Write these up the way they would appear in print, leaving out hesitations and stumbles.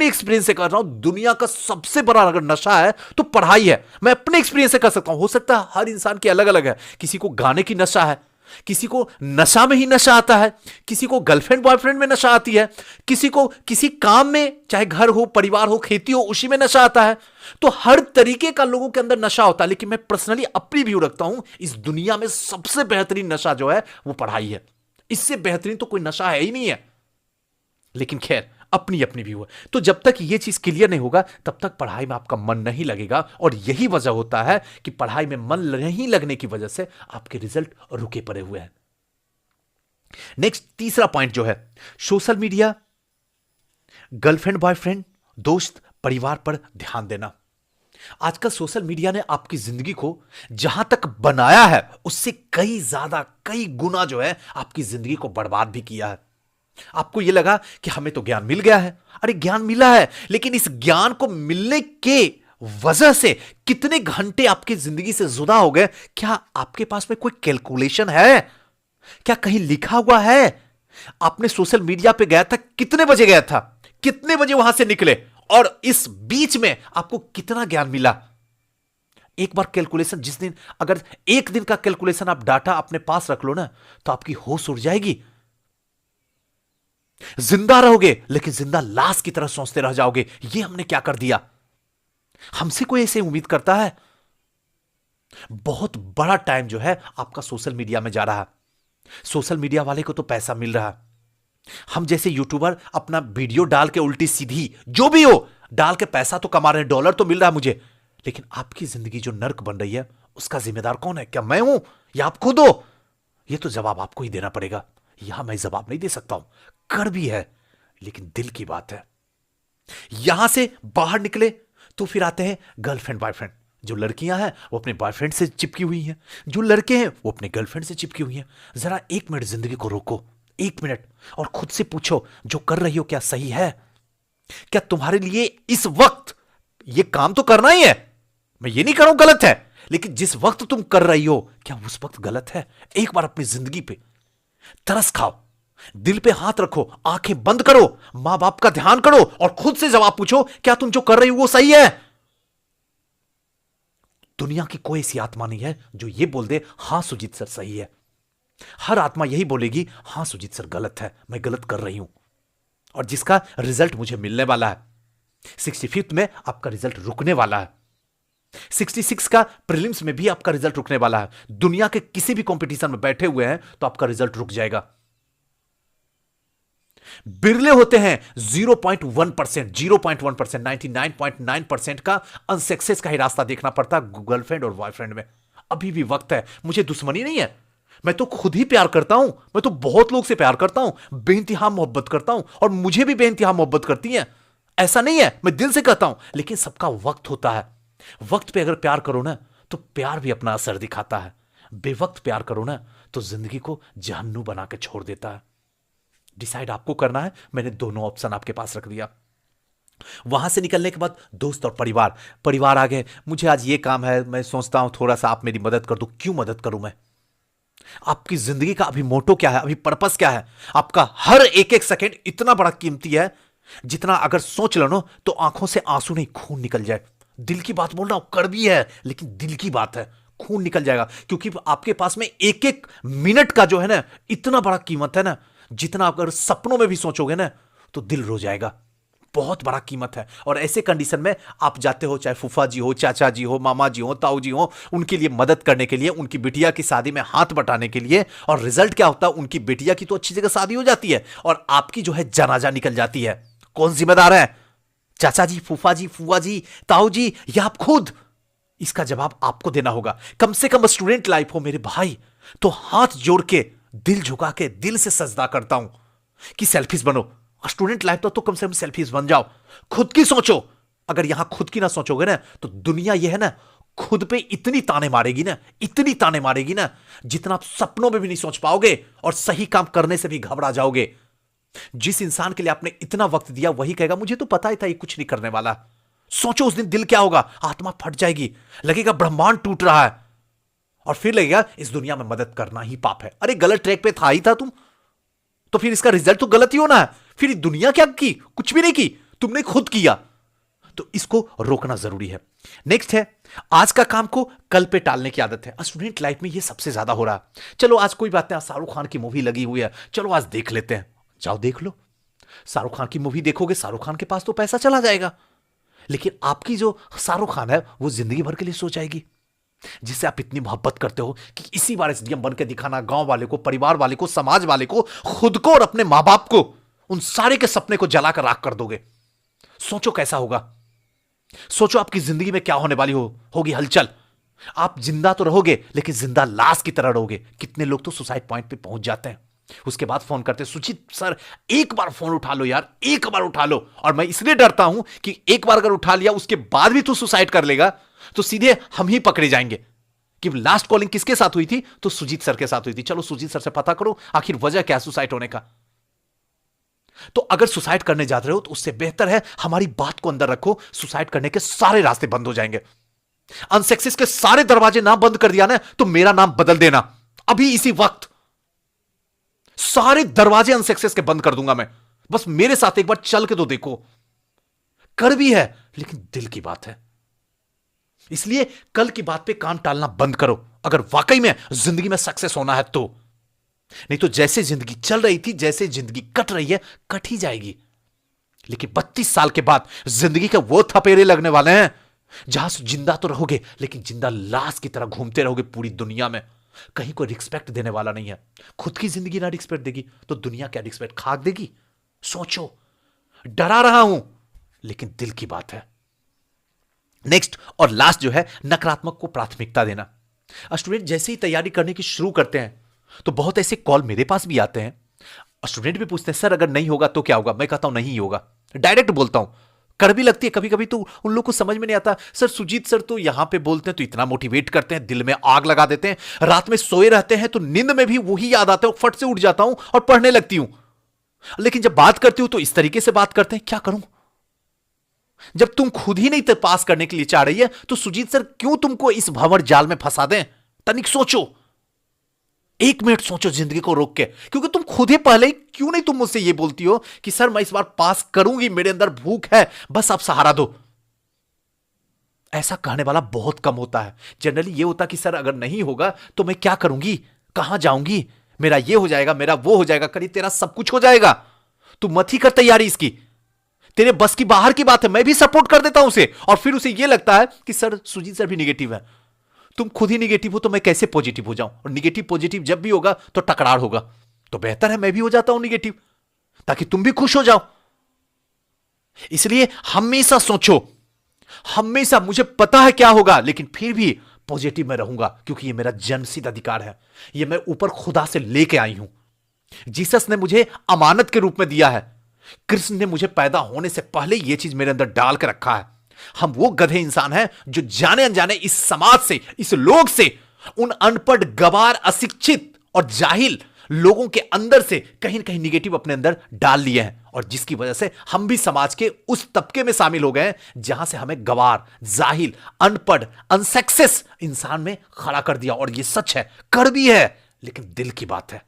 अपने एक्सपीरियंस से कर रहा हूं, दुनिया का सबसे बड़ा अगर नशा है तो पढ़ाई है। मैं अपने एक्सपीरियंस से कर सकता हूं। हो सकता है हर इंसान की अलग अलग है। किसी को गाने की नशा है, किसी को नशा में ही नशा आता है, किसी को गर्लफ्रेंड बॉयफ्रेंड में नशा आती है, किसी को किसी काम में, चाहे घर हो, परिवार हो, खेती हो, उसी में नशा आता है। तो हर तरीके का लोगों के अंदर नशा होता है। लेकिन मैं पर्सनली अपनी व्यू रखता हूं, इस दुनिया में सबसे बेहतरीन नशा जो है वो पढ़ाई है। इससे बेहतरीन तो कोई नशा है ही नहीं है। लेकिन खैर, अपनी अपनी व्यू है। तो जब तक यह चीज क्लियर नहीं होगा तब तक पढ़ाई में आपका मन नहीं लगेगा। और यही वजह होता है कि पढ़ाई में मन नहीं लगने की वजह से आपके रिजल्ट रुके पड़े हुए हैं। नेक्स्ट, तीसरा पॉइंट जो है, सोशल मीडिया, गर्लफ्रेंड बॉयफ्रेंड, दोस्त, परिवार पर ध्यान देना। आजकल सोशल मीडिया ने आपकी जिंदगी को जहां तक बनाया है उससे कई ज्यादा, कई गुना जो है आपकी जिंदगी को बर्बाद भी किया है। आपको यह लगा कि हमें तो ज्ञान मिल गया है। अरे ज्ञान मिला है, लेकिन इस ज्ञान को मिलने के वजह से कितने घंटे आपकी जिंदगी से जुदा हो गए? क्या आपके पास में कोई कैलकुलेशन है? क्या कहीं लिखा हुआ है? आपने सोशल मीडिया पे गया था, कितने बजे गया था, कितने बजे वहां से निकले, और इस बीच में आपको कितना ज्ञान मिला? एक बार कैलकुलेशन, जिस दिन अगर एक दिन का कैलकुलेशन आप डाटा अपने पास रख लो ना, तो आपकी होश उड़ जाएगी। जिंदा रहोगे लेकिन जिंदा लाश की तरह सोचते रह जाओगे, ये हमने क्या कर दिया। हमसे कोई ऐसे उम्मीद करता है? बहुत बड़ा टाइम जो है आपका सोशल मीडिया में जा रहा है। सोशल मीडिया वाले को तो पैसा मिल रहा है। हम जैसे यूट्यूबर अपना वीडियो डाल के उल्टी सीधी जो भी हो डाल के पैसा तो कमा रहे हैं, डॉलर तो मिल रहा है मुझे। लेकिन आपकी जिंदगी जो नर्क बन रही है उसका जिम्मेदार कौन है? क्या मैं हूं या आप खुद हो? यह तो जवाब आपको ही देना पड़ेगा। यहां मैं जवाब नहीं दे सकता हूं। कर भी है लेकिन दिल की बात है। यहां से बाहर निकले तो फिर आते हैं गर्लफ्रेंड बॉयफ्रेंड। जो लड़कियां हैं वो अपने बॉयफ्रेंड से चिपकी हुई हैं, जो लड़के हैं वो अपने गर्लफ्रेंड से चिपकी हुई हैं। जरा 1 मिनट जिंदगी को रोको, 1 मिनट, और खुद से पूछो जो कर रही हो क्या सही है? क्या तुम्हारे लिए इस वक्त ये काम तो करना ही है? मैं ये नहीं कर रहा हूं गलत है, लेकिन जिस वक्त तुम कर रही हो क्या उस वक्त गलत है? एक बार अपनी जिंदगी पे तरस खाओ, दिल पे हाथ रखो, आंखें बंद करो, मां बाप का ध्यान करो और खुद से जवाब पूछो, क्या तुम जो कर रही हो वो सही है? दुनिया की कोई ऐसी आत्मा नहीं है जो ये बोल दे हां सुजीत सर सही है। हर आत्मा यही बोलेगी हां सुजीत सर गलत है, मैं गलत कर रही हूं। और जिसका रिजल्ट मुझे मिलने वाला है, 65th में आपका रिजल्ट रुकने वाला है, 66 का प्रीलिम्स में भी आपका रिजल्ट रुकने वाला है। दुनिया के किसी भी कंपटीशन में बैठे हुए हैं तो आपका रिजल्ट रुक जाएगा। बिरले होते हैं 0.1%, 0.1%, 99.9% का अनसक्सेस का ही रास्ता देखना पड़ता है गर्लफ्रेंड और बॉयफ्रेंड में। अभी भी वक्त है, मुझे दुश्मनी नहीं है। मैं तो खुद ही प्यार करता हूं, मैं तो बहुत लोग से प्यार करता हूं, बेइंतहा मोहब्बत करता हूं, और मुझे भी बेइंतहा मोहब्बत करती हैं। ऐसा नहीं है, मैं दिल से कहता हूं, लेकिन सबका वक्त होता है। वक्त पे अगर प्यार करो ना तो प्यार भी अपना असर दिखाता है। बेवक्त प्यार करो ना तो जिंदगी को जहन्नुम बना के छोड़ देता है। डिसाइड आपको करना है। मैंने दोनों ऑप्शन आपके पास रख दिया। वहां से निकलने के बाद दोस्त और परिवार। परिवार आ गए, मुझे आज ये काम है, मैं सोचता हूं थोड़ा सा आप मेरी मदद कर दो। क्यों मदद करूं मैं? आपकी जिंदगी का अभी मोटो क्या है, अभी पर्पस क्या है? आपका हर एक एक सेकेंड इतना बड़ा कीमती है जितना अगर सोच लो ना तो आंखों से आंसू नहीं खून निकल जाए। दिल की बात बोल रहा हूं, कड़वी है लेकिन दिल की बात है, खून निकल जाएगा। क्योंकि आपके पास में एक एक मिनट का जो है ना इतना बड़ा कीमत है ना, जितना अगर सपनों में भी सोचोगे ना तो दिल रो जाएगा। बहुत बड़ा कीमत है। और ऐसे कंडीशन में आप जाते हो, चाहे फूफा जी हो, चाचा जी हो, मामा जी हो, ताऊ जी हो, उनके लिए मदद करने के लिए, उनकी बिटिया की शादी में हाथ बटाने के लिए। और रिजल्ट क्या होता है? उनकी बिटिया की तो अच्छी जगह शादी हो जाती है और आपकी जो है जनाजा निकल जाती है। कौन जिम्मेदार है? चाचा जी, फूफा जी, फुआ जी, ताऊ जी, या आप खुद? इसका जवाब आपको देना होगा। कम से कम स्टूडेंट लाइफ हो मेरे भाई तो हाथ जोड़ के, दिल झुका के, दिल से सजदा करता हूं कि सेल्फिश बनो। स्टूडेंट लाइफ तो कम से कम सेल्फिश बन जाओ, खुद की सोचो। अगर यहां खुद की ना सोचोगे ना तो दुनिया यह है ना खुद पे इतनी ताने मारेगी ना, इतनी ताने मारेगी ना, जितना आप सपनों में भी नहीं सोच पाओगे और सही काम करने से भी घबरा जाओगे। जिस इंसान के लिए आपने इतना वक्त दिया वही कहेगा मुझे तो पता ही था ये कुछ नहीं करने वाला। सोचो उस दिन दिल क्या होगा? आत्मा फट जाएगी, लगेगा ब्रह्मांड टूट रहा है, और फिर लगेगा इस दुनिया में मदद करना ही पाप है। अरे गलत ट्रैक पे था ही था तुम, तो फिर इसका रिजल्ट तो गलत ही होना है। फिर दुनिया क्या की? कुछ भी नहीं की। तुमने खुद किया। तो इसको रोकना जरूरी है। नेक्स्ट है, आज का काम को कल पे टालने की आदत है। स्टूडेंट लाइफ में ये सबसे ज्यादा हो रहा है। चलो आज कोई बात नहीं, आज शाहरुख खान की मूवी लगी हुई है, चलो आज देख लेते हैं। जाओ देख लो। शाहरुख खान की मूवी देखोगे, शाहरुख खान के पास तो पैसा चला जाएगा, लेकिन आपकी जो शाहरुख खान है वो जिंदगी भर के लिए सो जाएगी, जिससे आप इतनी मोहब्बत करते हो कि इसी बार एसडीएम बन के दिखाना, गांव वाले को, परिवार वाले को, समाज वाले को, खुद को और अपने मां बाप को, उन सारे के सपने को जलाकर राख कर दोगे। सोचो कैसा होगा। सोचो आपकी जिंदगी में क्या होने वाली होगी हलचल। आप जिंदा तो रहोगे लेकिन जिंदा लाश की तरह रहोगे। कितने लोग तो सुसाइड पॉइंट पे पहुंच जाते हैं, उसके बाद फोन करते हैं, सुजीत सर एक बार फोन उठा लो यार, एक बार उठा लो। और मैं इसलिए डरता हूं कि एक बार अगर उठा लिया उसके बाद भी तू सुसाइड कर लेगा तो सीधे हम ही पकड़े जाएंगे कि लास्ट कॉलिंग किसके साथ हुई थी, तो सुजीत सर के साथ हुई थी। चलो सुजीत सर से पता करो आखिर वजह क्या है सुसाइड होने का। तो अगर सुसाइड करने जा रहे हो तो उससे बेहतर है हमारी बात को अंदर रखो। सुसाइड करने के सारे रास्ते बंद हो जाएंगे। अनसक्सेस के सारे दरवाजे ना बंद कर दिया ना तो मेरा नाम बदल देना अभी इसी वक्त। सारे दरवाजे अनसक्सेस के बंद कर दूंगा मैं। बस मेरे साथ एक बार चल के तो देखो। कर भी है लेकिन दिल की बात है, इसलिए कल की बात पे कान टालना बंद करो अगर वाकई में जिंदगी में सक्सेस होना है तो। नहीं तो जैसे जिंदगी चल रही थी, जैसे जिंदगी कट रही है, कट ही जाएगी। लेकिन 32 साल के बाद जिंदगी के वो थपेरे लगने वाले हैं जहां से जिंदा तो रहोगे लेकिन जिंदा लाश की तरह घूमते रहोगे पूरी दुनिया में। कहीं कोई रिस्पेक्ट देने वाला नहीं है। खुद की जिंदगी ना रिस्पेक्ट देगी तो दुनिया क्या रिस्पेक्ट खाक देगी। सोचो। डरा रहा हूं लेकिन दिल की बात है। नेक्स्ट और लास्ट जो है, नकारात्मक को प्राथमिकता देना। स्टूडेंट जैसे ही तैयारी करने की शुरू करते हैं तो बहुत ऐसे कॉल मेरे पास भी आते हैं। स्टूडेंट भी पूछते हैं सर अगर नहीं होगा तो क्या होगा। मैं कहता हूं नहीं होगा, डायरेक्ट बोलता हूं। कर भी लगती है कभी कभी तो उन लोग को समझ में नहीं आता। सर सुजीत सर तो यहां पे बोलते हैं तो इतना मोटिवेट करते हैं, दिल में आग लगा देते हैं, रात में सोए रहते हैं तो नींद में भी वही याद आता है, फट से उठ जाता हूं और पढ़ने लगती हूं। लेकिन जब बात करती हूं तो इस तरीके से बात करते हैं, क्या करूं। जब तुम खुद ही नहीं पास करने के लिए चाह रही है तो सुजीत सर क्यों तुमको इस भंवर जाल में फंसा दें। तनिक सोचो, 1 मिनट सोचो जिंदगी को रोक के। क्योंकि तुम खुद ही पहले ही क्यों नहीं तुम मुझसे ये बोलती हो कि सर मैं इस बार पास करूंगी, मेरे अंदर भूख है, बस आप सहारा दो। ऐसा कहने वाला बहुत कम होता है। जनरली ये होता कि सर अगर नहीं होगा तो मैं क्या करूंगी, कहां जाऊंगी, मेरा ये हो जाएगा, मेरा वो हो जाएगा। करीब तेरा सब कुछ हो जाएगा, तू मत ही कर तैयारी इसकी। तेरे बस की बाहर की बात है, मैं भी सपोर्ट कर देता हूं उसे। और फिर उसे यह लगता है कि सर सुजीत सर भी निगेटिव है। तुम खुद ही निगेटिव हो तो मैं कैसे पॉजिटिव हो जाऊं। और निगेटिव पॉजिटिव जब भी होगा तो टकरार होगा। तो बेहतर है मैं भी हो जाता हूं निगेटिव ताकि तुम भी खुश हो जाओ। इसलिए हमेशा सोचो, हमेशा मुझे पता है क्या होगा लेकिन फिर भी पॉजिटिव में रहूंगा क्योंकि यह मेरा जन्मसिद्ध अधिकार है। यह मैं ऊपर खुदा से लेके आई हूं। जीसस ने मुझे अमानत के रूप में दिया है। कृष्ण ने मुझे पैदा होने से पहले यह चीज मेरे अंदर डाल के रखा है। हम वो गधे इंसान हैं जो जाने अनजाने इस समाज से, इस लोग से, उन अनपढ़, गवार, अशिक्षित और जाहिल लोगों के अंदर से कहीं ना कहीं निगेटिव अपने अंदर डाल लिए हैं। और जिसकी वजह से हम भी समाज के उस तबके में शामिल हो गए हैं जहां से हमें गवार, जाहिल, अनपढ़, अनसक्सेस इंसान में खड़ा कर दिया। और यह सच है, कर भी है, लेकिन दिल की बात है।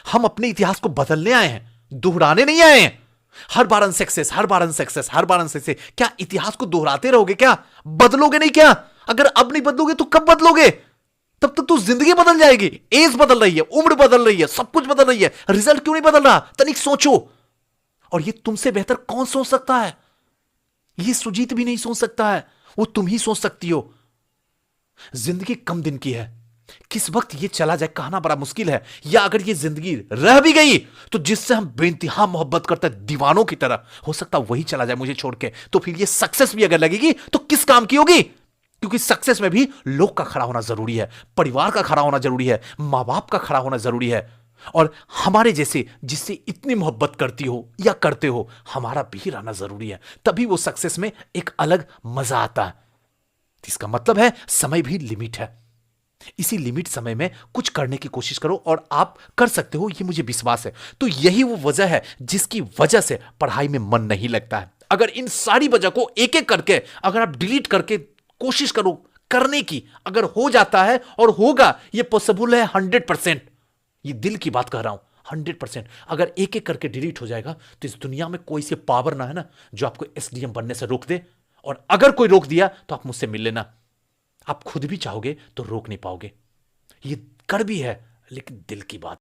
हम अपने इतिहास को बदलने आए हैं, दोहराने नहीं आए हैं। हर बार अनसक्सेस, हर बार अनसक्सेस, हर बार अनसक्सेस। क्या इतिहास को दोहराते रहोगे? क्या बदलोगे नहीं? क्या अगर अब नहीं बदलोगे तो कब बदलोगे? तब तक तो जिंदगी बदल जाएगी। एज बदल रही है, उम्र बदल रही है, सब कुछ बदल रही है, रिजल्ट क्यों नहीं बदल रहा? तनिक सोचो। और ये तुमसे बेहतर कौन सोच सकता है? ये सुजीत भी नहीं सोच सकता है, वो तुम ही सोच सकती हो। जिंदगी कम दिन की है, किस वक्त ये चला जाए कहना बड़ा मुश्किल है। या अगर ये जिंदगी रह भी गई तो जिससे हम बेइंतहा मोहब्बत करते हैं दीवानों की तरह, हो सकता वही चला जाए मुझे छोड़ के। तो फिर ये सक्सेस भी अगर लगेगी तो किस काम की होगी? क्योंकि सक्सेस में भी लोग का खड़ा होना जरूरी है, परिवार का खड़ा होना जरूरी है, मां बाप का खड़ा होना जरूरी है। और हमारे जैसे जिससे इतनी मोहब्बत करती हो या करते हो, हमारा भी रहना जरूरी है। तभी वो सक्सेस में एक अलग मजा आता है। इसका मतलब है समय भी लिमिट है। इसी लिमिट समय में कुछ करने की कोशिश करो और आप कर सकते हो, ये मुझे विश्वास है। तो यही वो वजह है जिसकी वजह से पढ़ाई में मन नहीं लगता है। अगर इन सारी वजह को एक एक करके अगर आप डिलीट करके कोशिश करो करने की, अगर हो जाता है और होगा, ये पॉसिबल है 100%। ये दिल की बात कह रहा हूं, 100%। अगर एक एक करके डिलीट हो जाएगा तो इस दुनिया में कोई सी पावर ना है ना जो आपको एसडीएम बनने से रोक दे। और अगर कोई रोक दिया तो आप मुझसे मिल लेना। आप खुद भी चाहोगे तो रोक नहीं पाओगे। ये कड़वी है लेकिन दिल की बात।